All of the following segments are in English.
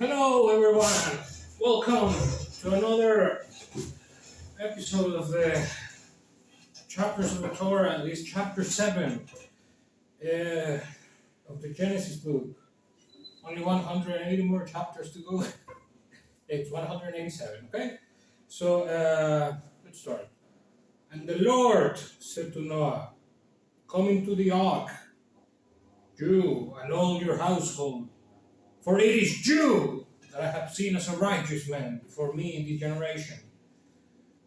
Hello, everyone. Welcome to another episode of the chapters of the Torah. This chapter 7 of the Genesis book. Only 180 more chapters to go. It's 187, okay? So let's start. And the Lord said to Noah, "Come into the ark, you and all your household, for it is you that I have seen as a righteous man before me in this generation.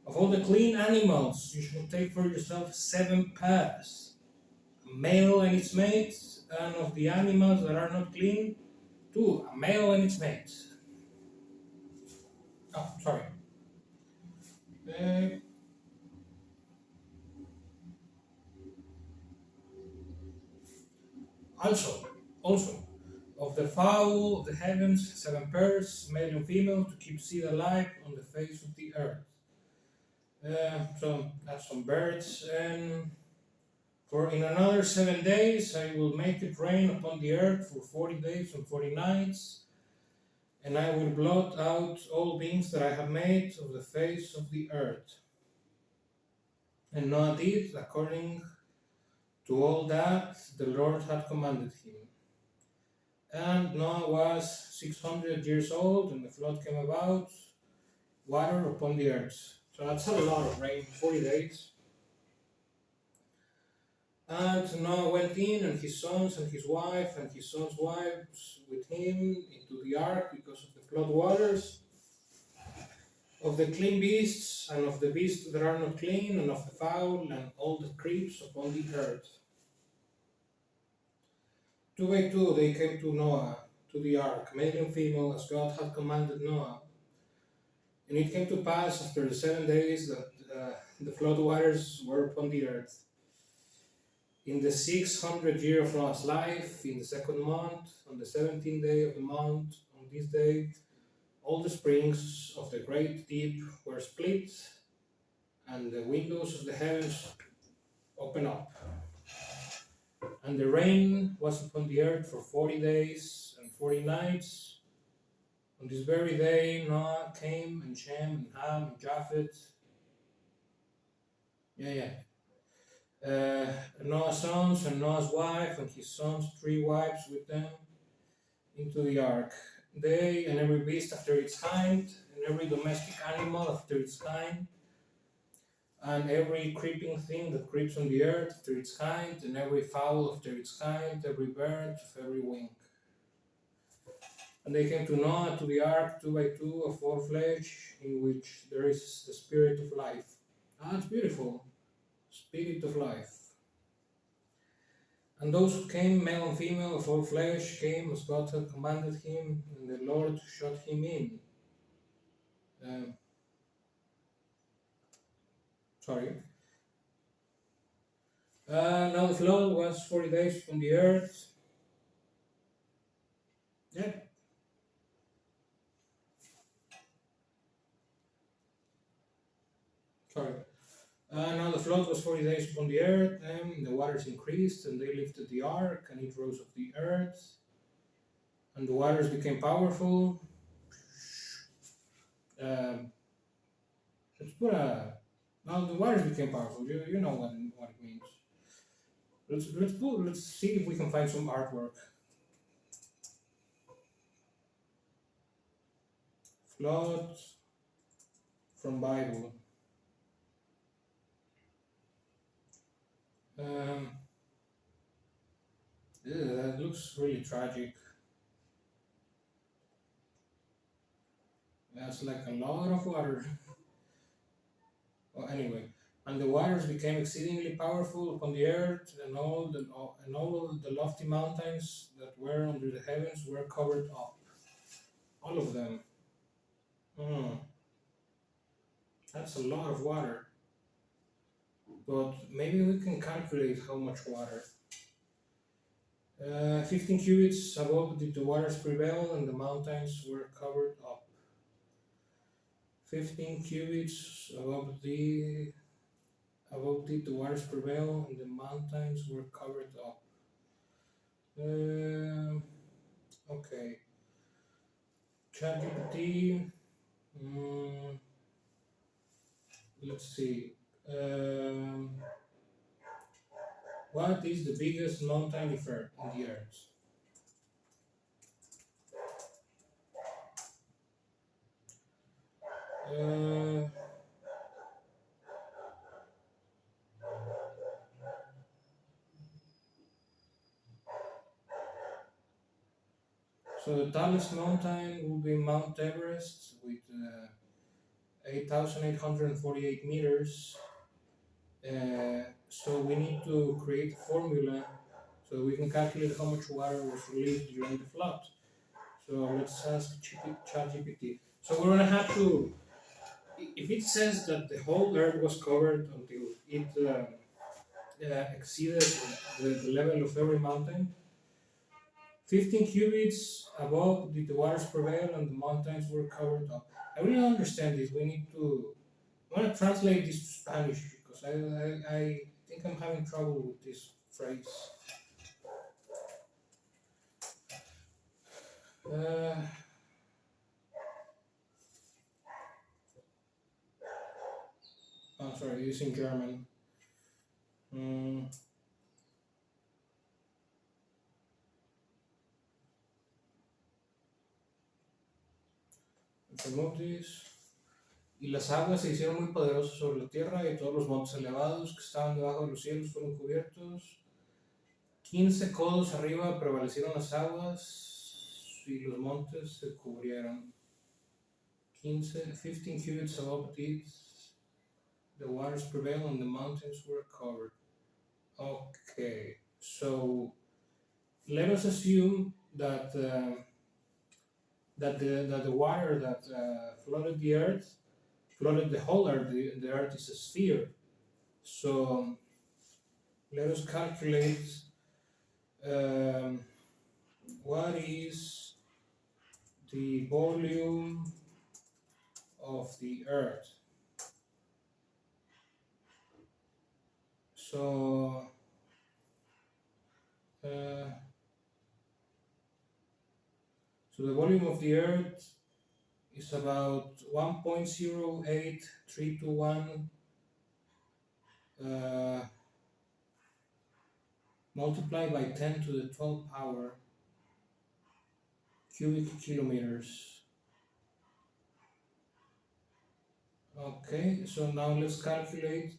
Of all the clean animals, you shall take for yourself 7 pairs, a male and its mates, and of the animals that are not clean, 2, a male and its mates." Oh, sorry. Uh, also, of the fowl of the heavens, 7 pairs, male and female, to keep seed alive on the face of the earth. So that's some birds. And for in another 7 days I will make it rain upon the earth for 40 days and 40 nights, and I will blot out all things that I have made of the face of the earth. And Noah did according to all that the Lord had commanded him. And Noah was 600 years old, and the flood came about, water upon the earth. So that's a lot of rain, 40 days. And Noah went in, and his sons and his wife and his sons' wives with him into the ark because of the flood waters, of the clean beasts, and of the beasts that are not clean, and of the fowl, and all that creeps upon the earth. 2 by 2 they came to Noah, to the ark, male and female, as God had commanded Noah. And it came to pass after the 7 days that the flood waters were upon the earth. In the 600th year of Noah's life, in the 2nd month, on the 17th day of the month, on this day, all the springs of the great deep were split, and the windows of the heavens opened up. And the rain was upon the earth for 40 days and 40 nights. On this very day, Noah came, and Shem, and Ham, and Japheth. Noah's sons, and Noah's wife, and his sons' 3 wives with them, into the ark. They and every beast after its kind, and every domestic animal after its kind, and every creeping thing that creeps on the earth after its kind, and every fowl after its kind, every bird of every wing. And they came to Noah to the ark 2 by 2 of all flesh, in which there is the spirit of life. Ah, it's beautiful. Spirit of life. And those who came, male and female of all flesh, came as God had commanded him, and the Lord shut him in. Sorry. Now the flood was 40 days from the earth. Yeah. Sorry. Now the flood was 40 days upon the earth, and the waters increased, and they lifted the ark, and it rose of the earth, and the waters became powerful. Let's put a. Now the waters became powerful. You know what it means. Let's see if we can find some artwork. Flood from Bible. That looks really tragic. That's like a lot of water. Well, anyway, and the waters became exceedingly powerful upon the earth, and all the lofty mountains that were under the heavens were covered up. All of them. That's a lot of water. But maybe we can calculate how much water. 15 cubits above did the waters prevail, and the mountains were covered up. 15 cubits above did the waters prevail, and the mountains were covered up. Okay. ChatGPT. Mm, let's see. Um, what is the biggest mountain in the Earth? Uh, so the tallest mountain will be Mount Everest with 8,848 meters. So we need to create a formula so we can calculate how much water was released during the flood. So let's ask ChatGPT. So we're gonna have to, if it says that the whole Earth was covered until it exceeded the level of every mountain, 15 cubits above did the waters prevail and the mountains were covered up. I really don't understand this. We need to, I want to translate this to Spanish because I think I'm having trouble with this phrase. Uh, oh, sorry, it's in German. Mm, let's remove this. Y las aguas se hicieron muy poderosas sobre la tierra y todos los montes elevados que estaban debajo de los cielos fueron cubiertos. 15 codos arriba prevalecieron las aguas y los montes se cubrieron. 15 cubits above this, the waters prevailed and the mountains were covered. Okay, so let us assume that that the water that flooded the earth, flooded the whole earth. The earth is a sphere. So let us calculate um, what is the volume of the earth. So so the volume of the earth is about 1.08321 multiplied by 10 to the 12th power cubic kilometers. Okay, so now let's calculate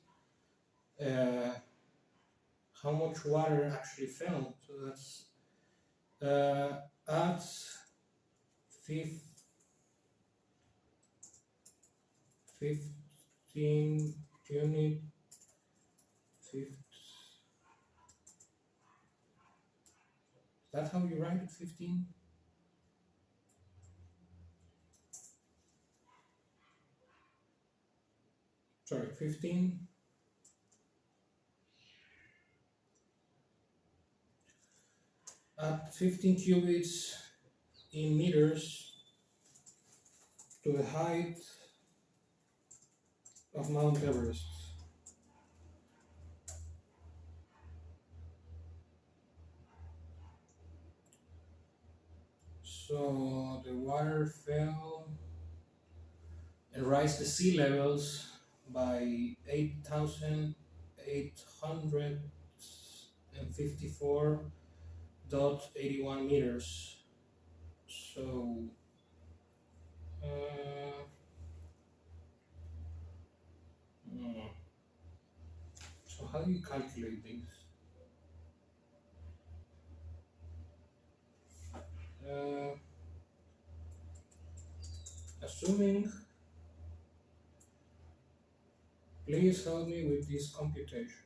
how much water actually fell. So that's at 15 unit, 15, is that how you write it, 15? Sorry, 15 at 15 cubits in meters to the height of Mount Everest. So the water fell and rise the sea levels by 8,854.81 meters. So, uh, hmm, so how do you calculate this? Uh, Assuming, please help me with this computation.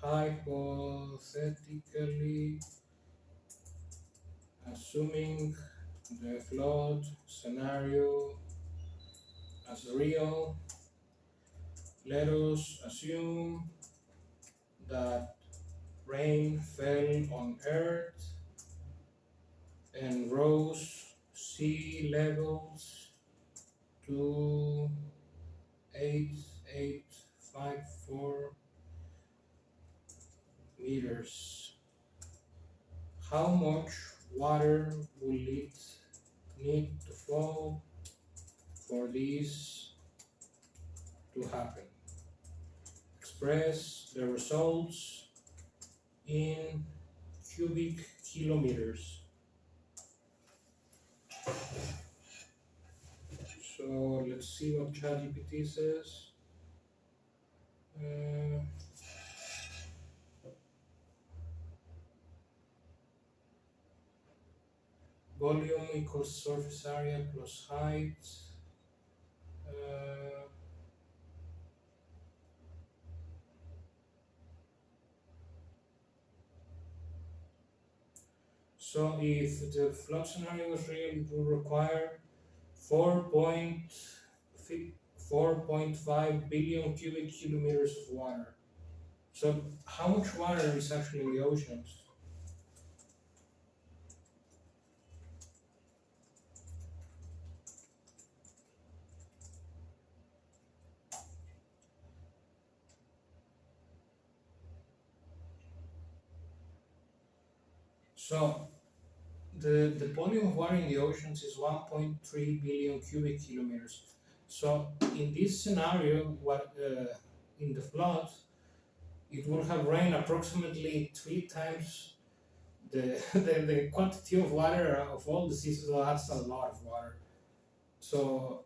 Hypothetically, assuming the flood scenario as real, let us assume that rain fell on Earth and rose sea levels to 8854 liters. How much water will it need to flow for this to happen? Express the results in cubic kilometers. So let's see what ChatGPT says. Uh, Volume equals surface area plus height. Uh, so if the flood scenario was real, it will require 4.5 billion cubic kilometers of water. So how much water is actually in the oceans? So the volume of water in the oceans is 1.3 billion cubic kilometers. So in this scenario, what in the flood, it will have rained approximately 3 times the quantity of water of all the seasons. So that's a lot of water. So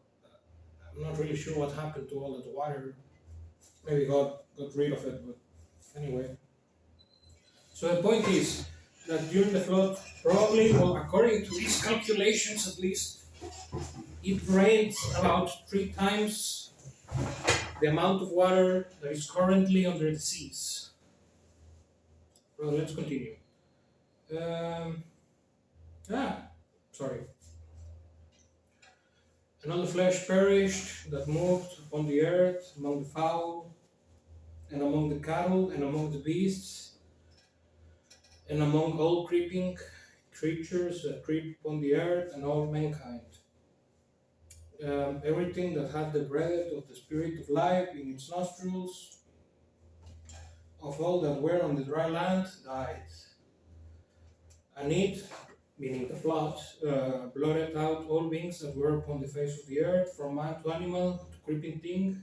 I'm not really sure what happened to all that water. Maybe God got rid of it, but anyway. So the point is that during the flood, probably, well, according to these calculations at least, it rained about 3 times the amount of water that is currently under the seas. Well, let's continue. Um, sorry. And all the flesh perished that moved upon the earth, among the fowl, and among the cattle, and among the beasts, and among all creeping creatures that creep upon the earth, and all mankind. Everything that had the breath of the spirit of life in its nostrils, of all that were on the dry land, died. And it, meaning the flood, blotted out all beings that were upon the face of the earth, from man to animal to creeping thing,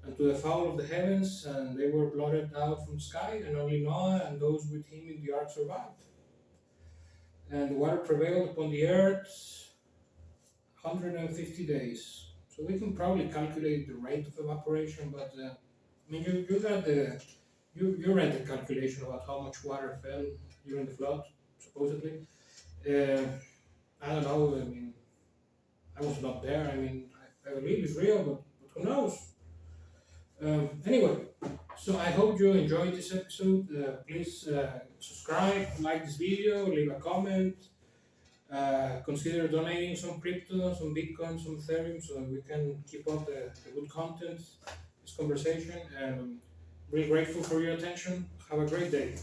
and to the fowl of the heavens, and they were blotted out from the sky, and only Noah and those with him in the ark survived. And the water prevailed upon the earth 150 days. So we can probably calculate the rate of evaporation, but I mean, you got you read the calculation about how much water fell during the flood, supposedly. Uh, I don't know. I mean, I was not there. I mean, I believe it's real, but who knows? Anyway, so I hope you enjoyed this episode. Please subscribe, like this video, leave a comment. Consider donating some crypto, some Bitcoin, some Ethereum, so that we can keep up the good content, this conversation. And I'm really grateful for your attention. Have a great day.